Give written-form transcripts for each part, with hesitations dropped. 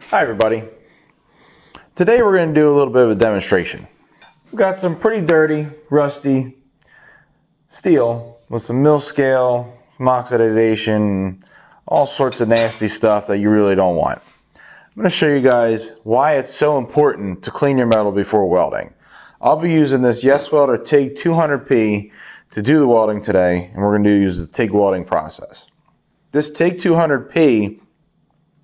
Hi everybody. Today we're going to do a little bit of a demonstration. We've got some pretty dirty, rusty steel with some mill scale, some oxidization, all sorts of nasty stuff that you really don't want. I'm going to show you guys why it's so important to clean your metal before welding. I'll be using this Yes Welder TIG 200P to do the welding today, and we're going to use the TIG welding process. This TIG 200P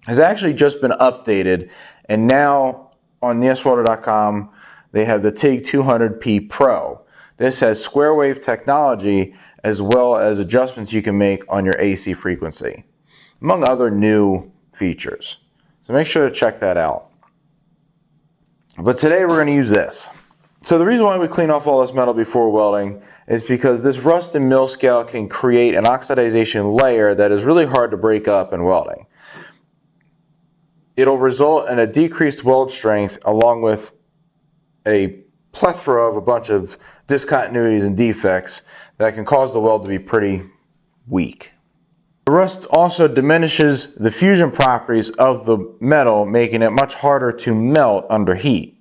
has actually just been updated, and now on yeswelder.com they have the TIG 200P Pro. This has square wave technology as well as adjustments you can make on your AC frequency, among other new features. So make sure to check that out. But today we're going to use this. So the reason why we clean off all this metal before welding is because this rust and mill scale can create an oxidization layer that is really hard to break up in welding. It'll result in a decreased weld strength along with a plethora of a bunch of discontinuities and defects that can cause the weld to be pretty weak. The rust also diminishes the fusion properties of the metal, making it much harder to melt under heat.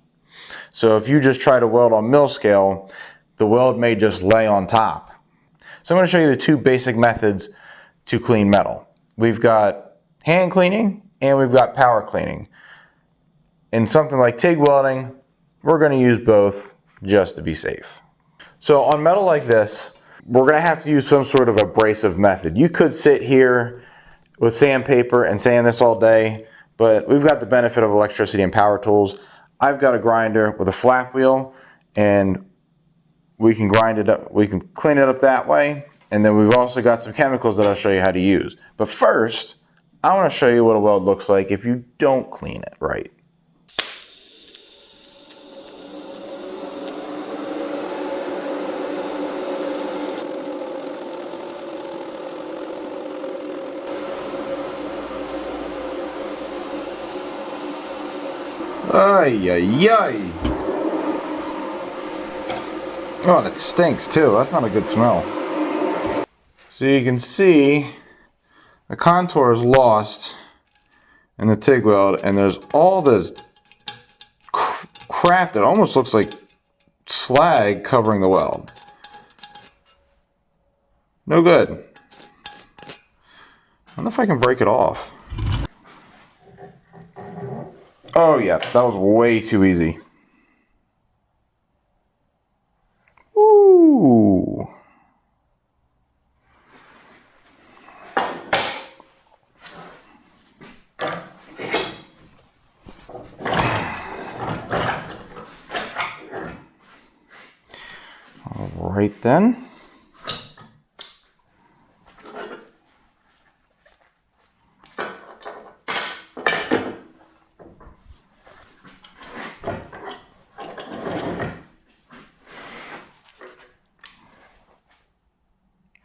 So if you just try to weld on mill scale, the weld may just lay on top. So I'm going to show you the two basic methods to clean metal. We've got hand cleaning and we've got power cleaning. In something like TIG welding, we're going to use both just to be safe. So on metal like this, we're going to have to use some sort of abrasive method. You could sit here with sandpaper and sand this all day, but we've got the benefit of electricity and power tools. I've got a grinder with a flap wheel, and we can grind it up, we can clean it up that way, and then we've also got some chemicals that I'll show you how to use. But first, I want to show you what a weld looks like if you don't clean it right. Ay, ay, ay. Oh, it stinks too. That's not a good smell. So you can see the contour is lost in the TIG weld, and there's all this crap that almost looks like slag covering the weld. No good. I don't know if I can break it off. Oh yeah, that was way too easy. Ooh. All right then.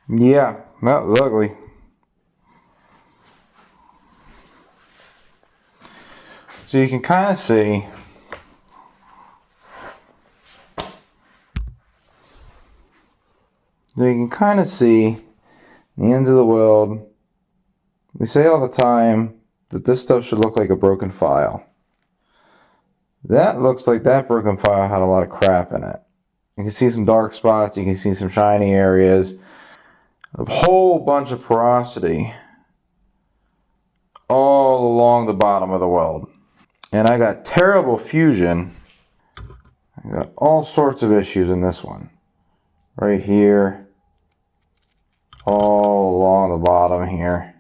Yeah, that was ugly. So you can kind of see the ends of the weld. We say all the time that this stuff should look like a broken file. That looks like that broken file had a lot of crap in it. You can see some dark spots, you can see some shiny areas, a whole bunch of porosity all along the bottom of the weld. And I got terrible fusion. I got all sorts of issues in this one. Right here, all along the bottom here.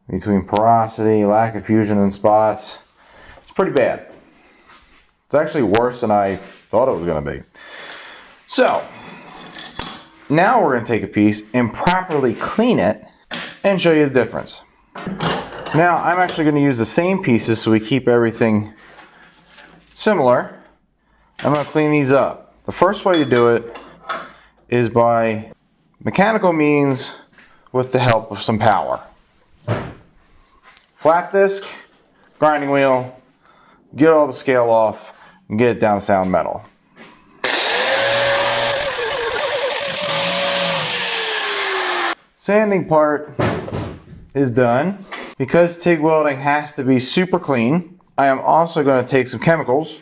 Between porosity, lack of fusion in spots. It's pretty bad. It's actually worse than I thought it was going to be. So, now we're going to take a piece and properly clean it and show you the difference. Now, I'm actually going to use the same pieces so we keep everything similar. I'm going to clean these up. The first way to do it is by mechanical means with the help of some power. Flat disc, grinding wheel, get all the scale off, and get it down to sound metal. Sanding part is done. because TIG welding has to be super clean, I am also going to take some chemicals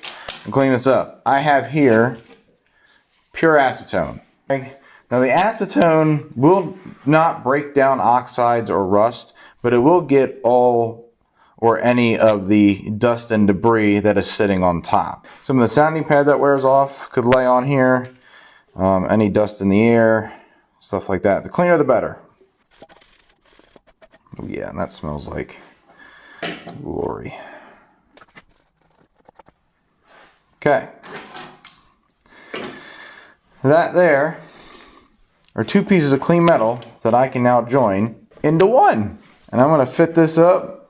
and clean this up. I have here pure acetone. Now the acetone will not break down oxides or rust, but it will get all or any of the dust and debris that is sitting on top. Some of the sanding pad that wears off could lay on here, any dust in the air, stuff like that. The cleaner the better. Oh yeah, and that smells like glory. Okay. That there are two pieces of clean metal that I can now join into one. And I'm going to fit this up.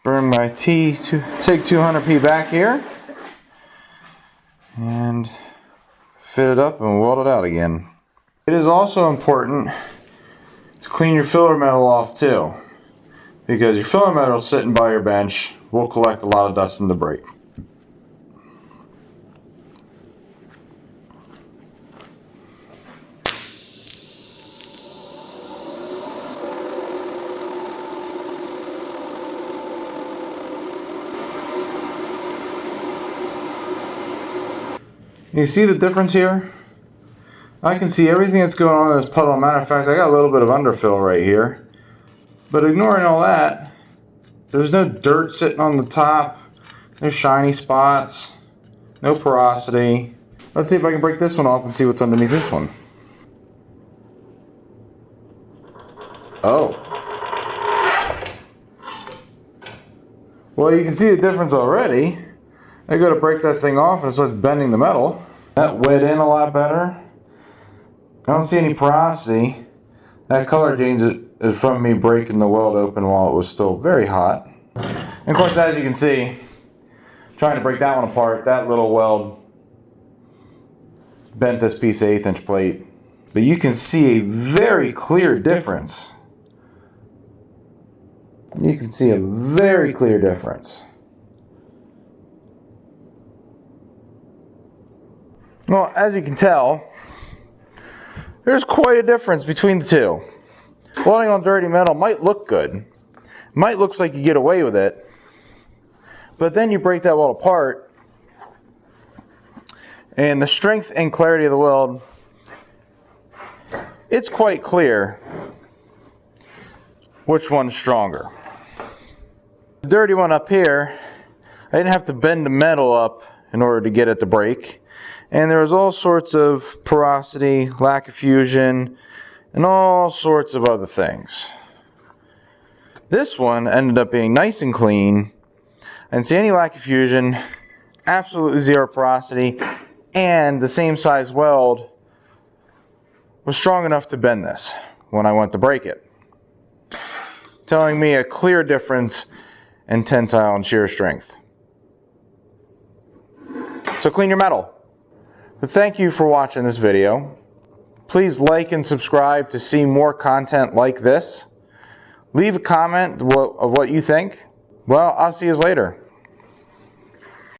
Bring my TIG 200P back here. And fit it up and weld it out again. It is also important to clean your filler metal off too, because your filler metal sitting by your bench will collect a lot of dust and debris. You see the difference here? I can see everything that's going on in this puddle. Matter of fact, I got a little bit of underfill right here. But ignoring all that, there's no dirt sitting on the top, no shiny spots, no porosity. Let's see if I can break this one off and see what's underneath this one. Oh. Well, you can see the difference already. I go to break that thing off and it starts bending the metal. That wet in a lot better. I don't see any porosity. That color change is from me breaking the weld open while it was still very hot. And of course, as you can see, trying to break that one apart, that little weld bent this piece of 1/8 inch plate. But you can see a very clear difference. You can see a very clear difference. Well, as you can tell, there's quite a difference between the two. Welding on dirty metal might look good. Might look like you get away with it. But then you break that weld apart, and the strength and clarity of the weld, it's quite clear which one's stronger. The dirty one up here, I didn't have to bend the metal up in order to get it to break. And there was all sorts of porosity, lack of fusion, and all sorts of other things. This one ended up being nice and clean. I didn't see any lack of fusion, absolutely zero porosity, and the same size weld was strong enough to bend this when I went to break it. Telling me a clear difference in tensile and shear strength. So clean your metal. But thank you for watching this video. Please like and subscribe to see more content like this. Leave a comment of what you think. Well, I'll see you later.